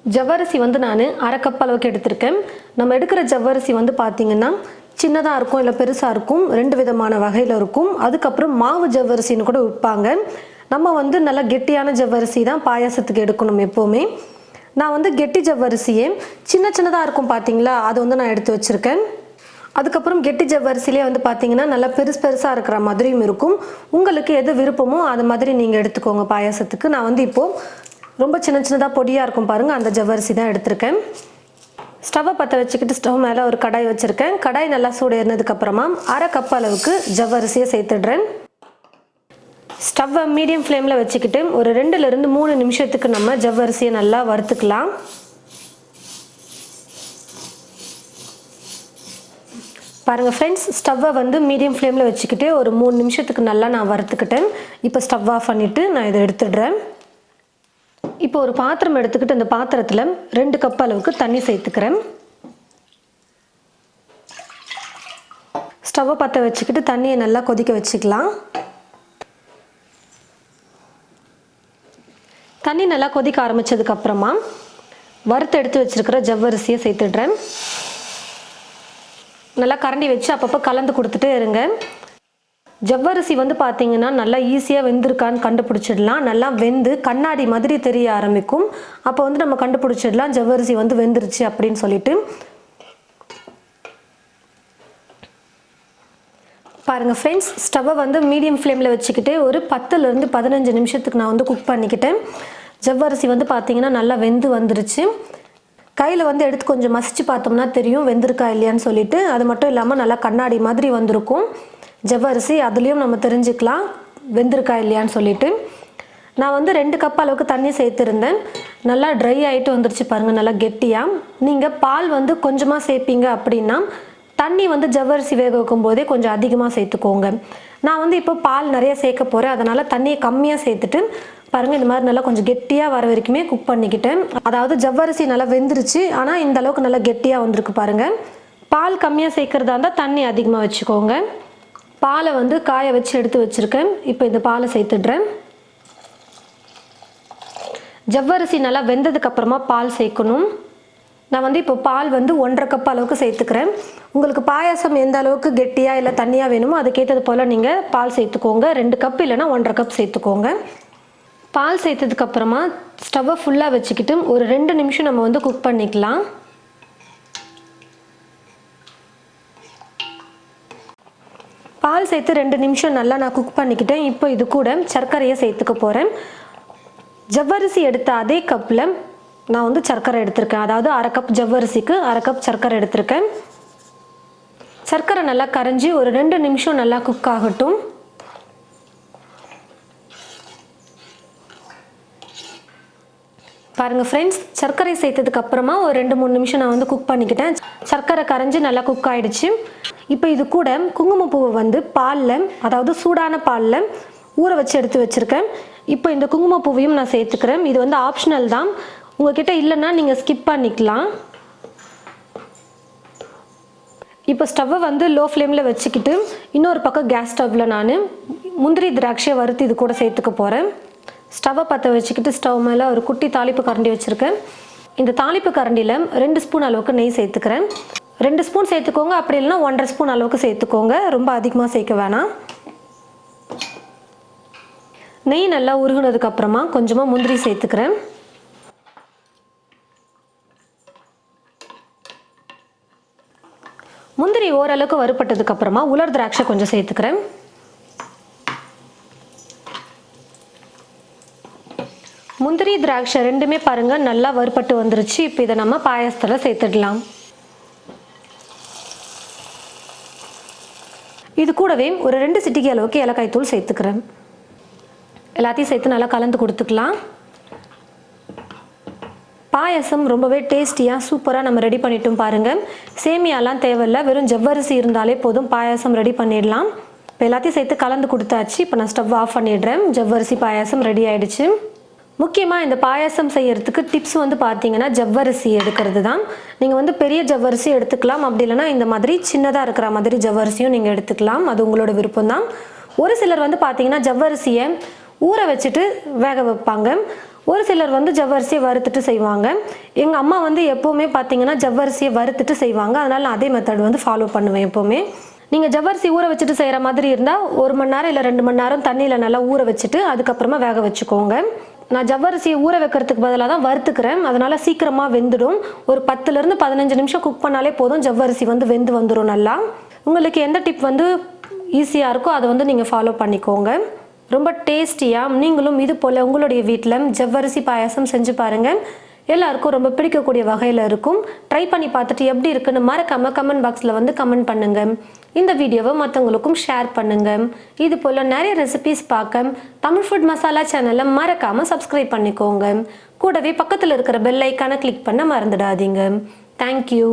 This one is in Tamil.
ஜவ்வரிசி வந்து நான் அரை கப் அளவுக்கு எடுத்திருக்கேன். நம்ம எடுக்கிற ஜவ்வரிசி வந்து பார்த்திங்கன்னா சின்னதாக இருக்கும், இல்லை பெருசாக இருக்கும், 2 விதமான வகையில் இருக்கும். அதுக்கப்புறம் மாவு ஜவ்வரிசின்னு கூட விற்பாங்க. நம்ம வந்து நல்லா கெட்டியான ஜவ்வரிசி தான் பாயாசத்துக்கு எடுக்கணும் எப்போவுமே. நான் வந்து கெட்டி ஜவ்வரிசியே சின்னதாக இருக்கும் பார்த்தீங்களா, அது வந்து நான் எடுத்து வச்சுருக்கேன். அதுக்கப்புறம் கெட்டி ஜவ்வரிசிலே வந்து பார்த்திங்கன்னா நல்லா பெருசாக இருக்கிற மாதிரியும் இருக்கும். உங்களுக்கு எது விருப்பமோ அது மாதிரி நீங்கள் எடுத்துக்கோங்க பாயாசத்துக்கு. நான் வந்து இப்போது ரொம்ப சின்னதாக பொடியாக இருக்கும் பாருங்கள், அந்த ஜவ்வரிசி தான் எடுத்திருக்கேன். ஸ்டவ்வை பற்ற வச்சுக்கிட்டு ஸ்டவ் மேலே ஒரு கடாய் வச்சுருக்கேன். கடாய் நல்லா சூடு ஏறினதுக்கப்புறமா அரை கப் அளவுக்கு ஜவ்வரிசியை சேர்த்துடுறேன். ஸ்டவ்வை மீடியம் ஃப்ளேமில் வச்சுக்கிட்டு ஒரு 2லேருந்து 3 நிமிஷத்துக்கு நம்ம ஜவ்வரிசியை நல்லா வறுத்துக்கலாம். பாருங்கள் ஃப்ரெண்ட்ஸ், ஸ்டவ்வை வந்து மீடியம் ஃப்ளேமில் வச்சுக்கிட்டு ஒரு 3 நிமிஷத்துக்கு நல்லா நான் வறுத்துக்கிட்டேன். இப்போ ஸ்டவ் ஆஃப் பண்ணிவிட்டு நான் இதை எடுத்துடுறேன். இப்போ ஒரு பாத்திரம் எடுத்துக்கிட்டு அந்த பாத்திரத்தில் 2 கப் அளவுக்கு தண்ணி சேர்த்துக்கிறேன். ஸ்டவ்வை பற்ற வச்சுக்கிட்டு தண்ணியை நல்லா கொதிக்க வச்சுக்கலாம். தண்ணி நல்லா கொதிக்க ஆரம்பித்ததுக்கப்புறமா வறுத்து எடுத்து வச்சுருக்கிற ஜவ்வரிசியை சேர்த்துடுறேன். நல்லா கரண்டி வச்சு அப்பப்போ கலந்து கொடுத்துட்டே இருங்க. ஜவ்வரிசி வந்து பார்த்திங்கன்னா நல்லா ஈஸியாக வெந்திருக்கான்னு கண்டுபிடிச்சிடலாம். நல்லா வெந்து கண்ணாடி மாதிரி தெரிய ஆரம்பிக்கும். அப்போ வந்து நம்ம கண்டுபிடிச்சிடலாம் ஜவ்வரிசி வந்து வெந்துருச்சு அப்படின்னு சொல்லிட்டு. பாருங்கள் ஃப்ரெண்ட்ஸ், ஸ்டவ்வை வந்து மீடியம் ஃப்ளேமில் வச்சுக்கிட்டு ஒரு 10லேருந்து 15 நிமிஷத்துக்கு நான் வந்து குக் பண்ணிக்கிட்டேன். ஜவ்வரிசி வந்து பார்த்திங்கன்னா நல்லா வெந்து வந்துருச்சு. கையில் வந்து எடுத்து கொஞ்சம் மசிச்சு பார்த்தோம்னா தெரியும் வெந்திருக்கா இல்லையான்னு சொல்லிட்டு. அது மட்டும் இல்லாமல் நல்லா கண்ணாடி மாதிரி வந்திருக்கும் ஜவ்வரிசி, அதுலேயும் நம்ம தெரிஞ்சுக்கலாம் வெந்திருக்கா இல்லையான்னு சொல்லிட்டு. நான் வந்து 2 கப் அளவுக்கு தண்ணி சேர்த்துருந்தேன். நல்லா ட்ரை ஆகிட்டு வந்துருச்சு பாருங்கள், நல்லா கெட்டியாக. நீங்கள் பால் வந்து கொஞ்சமாக சேர்ப்பீங்க அப்படின்னா தண்ணி வந்து ஜவ்வரிசி வேக வைக்கும் போதே கொஞ்சம் அதிகமாக சேர்த்துக்கோங்க. நான் வந்து இப்போ பால் நிறைய சேர்க்க போகிறேன், அதனால் தண்ணியை கம்மியாக சேர்த்துட்டு பாருங்கள் இந்த மாதிரி நல்லா கொஞ்சம் கெட்டியாக வர வரைக்குமே குக் பண்ணிக்கிட்டேன். அதாவது ஜவ்வரிசி நல்லா வெந்துருச்சு, ஆனால் இந்த அளவுக்கு நல்லா கெட்டியாக வந்திருக்கு பாருங்கள். பால் கம்மியாக சேர்க்குறதா இருந்தால் தண்ணி அதிகமாக வச்சுக்கோங்க. பாலை வந்து காய வச்சு எடுத்து வச்சுருக்கேன். இப்போ இந்த பாலை சேர்த்துடுறேன். ஜவ்வரிசி நல்லா வெந்ததுக்கப்புறமா பால் சேர்க்கணும். நான் வந்து இப்போ பால் வந்து 1.5 கப் அளவுக்கு சேர்த்துக்கிறேன். உங்களுக்கு பாயாசம் எந்த அளவுக்கு கெட்டியாக இல்லை தண்ணியாக வேணுமோ அதுக்கேற்றது போல் நீங்கள் பால் சேர்த்துக்கோங்க. 2 கப் இல்லைனா 1.5 கப் சேர்த்துக்கோங்க. பால் சேர்த்ததுக்கப்புறமா ஸ்டவ்வை ஃபுல்லாக வச்சுக்கிட்டு ஒரு 2 நிமிஷம் நம்ம வந்து குக் பண்ணிக்கலாம். பால் சேர்த்து 2 நிமிஷம் நல்லா நான் குக் பண்ணிக்கிட்டேன். இப்போ இது கூட சர்க்கரையை சேர்த்துக்க போகிறேன். ஜவ்வரிசி எடுத்த அதே கப்பில் நான் வந்து சர்க்கரை எடுத்திருக்கேன். அதாவது அரை கப் ஜவ்வரிசிக்கு அரை கப் சர்க்கரை எடுத்திருக்கேன். சர்க்கரை நல்லா கரைஞ்சி ஒரு 2 நிமிஷம் நல்லா குக் ஆகட்டும். பாருங்கள் ஃப்ரெண்ட்ஸ், சர்க்கரை சேர்த்ததுக்கு அப்புறமா ஒரு 2-3 நிமிஷம் நான் வந்து குக் பண்ணிக்கிட்டேன். சர்க்கரை கரைஞ்சி நல்லா குக் ஆகிடுச்சு. இப்போ இது கூட குங்குமப்பூவை வந்து பாலில், அதாவது சூடான பாலில் ஊற வச்சு எடுத்து வச்சுருக்கேன். இப்போ இந்த குங்குமப்பூவையும் நான் சேர்த்துக்கிறேன். இது வந்து ஆப்ஷனல் தான், உங்ககிட்ட இல்லைன்னா நீங்கள் ஸ்கிப் பண்ணிக்கலாம். இப்போ ஸ்டவ்வை வந்து லோ ஃப்ளேமில் வச்சுக்கிட்டு இன்னொரு பக்கம் கேஸ் ஸ்டவ்வில் நான் முந்திரி திராட்சையை வறுத்து இது கூட சேர்த்துக்க போகிறேன். ஸ்டவ்வை பற்ற வச்சுக்கிட்டு ஸ்டவ் மேலே ஒரு குட்டி தாளிப்பு கரண்டி வச்சுருக்கேன். இந்த தாளிப்பு கரண்டியில் 2 ஸ்பூன் அளவுக்கு நெய் சேர்த்துக்கிறேன். 2 ஸ்பூன் சேர்த்துக்கோங்க, அப்படி இல்லைன்னா 1.5 ஸ்பூன் அளவுக்கு சேர்த்துக்கோங்க. ரொம்ப அதிகமாக சேர்க்க வேணாம். நெய் நல்லா உருகுனதுக்கப்புறமா கொஞ்சமாக முந்திரி சேர்த்துக்கிறேன். முந்திரி ஓரளவுக்கு வறுபட்டதுக்கப்புறமா உலர் திராட்சை கொஞ்சம் சேர்த்துக்கிறேன். முந்திரி திராட்சை ரெண்டுமே பாருங்கள் நல்லா வறுபட்டு வந்துருச்சு. இப்போ இதை நம்ம பாயாசத்தில் சேர்த்துடலாம். இது கூடவே ஒரு 2 சிட்டிகை அளவுக்கு ஏலக்காய் தூள் சேர்த்துக்கிறேன். எல்லாத்தையும் சேர்த்து நல்லா கலந்து கொடுத்துக்கலாம். பாயாசம் ரொம்பவே டேஸ்டியாக சூப்பராக நம்ம ரெடி பண்ணிட்டோம் பாருங்கள். சேமியாலாம் தேவையில்லை, வெறும் ஜவ்வரிசி இருந்தாலே போதும் பாயாசம் ரெடி பண்ணிடலாம். இப்போ எல்லாத்தையும் சேர்த்து கலந்து கொடுத்தாச்சு. இப்போ நான் ஸ்டவ் ஆஃப் பண்ணிடுறேன். ஜவ்வரிசி பாயாசம் ரெடி ஆகிடுச்சு. முக்கியமாக இந்த பாயாசம் செய்யறதுக்கு டிப்ஸ் வந்து பார்த்தீங்கன்னா ஜவ்வரிசி எடுக்கிறது தான். நீங்கள் வந்து பெரிய ஜவ்வரிசி எடுத்துக்கலாம், அப்படி இல்லைனா இந்த மாதிரி சின்னதாக இருக்கிற மாதிரி ஜவ்வரிசியும் நீங்கள் எடுத்துக்கலாம். அது உங்களோட விருப்பம் தான். ஒரு சிலர் வந்து பார்த்தீங்கன்னா ஜவ்வரிசியை ஊற வச்சுட்டு வேக வைப்பாங்க. ஒரு சிலர் வந்து ஜவ்வரிசியை வறுத்துட்டு செய்வாங்க. எங்கள் அம்மா வந்து எப்போவுமே பார்த்தீங்கன்னா ஜவ்வரிசியை வறுத்துட்டு செய்வாங்க. அதனால் நான் அதே மெத்தட் வந்து ஃபாலோ பண்ணுவேன் எப்போவுமே. நீங்கள் ஜவ்வரிசி ஊற வச்சுட்டு செய்கிற மாதிரி இருந்தால் 1 மணி நேரம் இல்லை 2 மணி நேரம் தண்ணியில் நல்லா ஊற வச்சுட்டு அதுக்கப்புறமா வேக வச்சுக்கோங்க. நான் ஜவ்வரிசியை ஊற வைக்கிறதுக்கு பதிலாக தான் வறுத்துக்கிறேன். அதனால் சீக்கிரமாக வெந்துடும். ஒரு 10லேருந்து 15 நிமிஷம் குக் பண்ணாலே போதும், ஜவ்வரிசி வந்து வெந்து வந்துடும் நல்லா. உங்களுக்கு எந்த டிப் வந்து ஈஸியாக இருக்கோ அதை வந்து நீங்கள் ஃபாலோ பண்ணிக்கோங்க. ரொம்ப டேஸ்டியாக நீங்களும் இது போல் உங்களுடைய வீட்டில் ஜவ்வரிசி பாயாசம் செஞ்சு பாருங்கள். எல்லாருக்கும் ரொம்ப பிடிக்கக்கூடிய வகையில் இருக்கும். ட்ரை பண்ணி பார்த்துட்டு எப்படி இருக்குன்னு மறக்காமல் கமெண்ட் பாக்ஸில் வந்து கமெண்ட் பண்ணுங்கள். இந்த வீடியோவை மற்றவங்களுக்கும் ஷேர் பண்ணுங்கள். இது போல் நிறைய ரெசிபிஸ் பார்க்க தமிழ் ஃபுட் மசாலா சேனலை மறக்காமல் சப்ஸ்கிரைப் பண்ணிக்கோங்க. கூடவே பக்கத்தில் இருக்கிற பெல் ஐக்கானை கிளிக் பண்ண மறந்துடாதீங்க. தேங்க்யூ.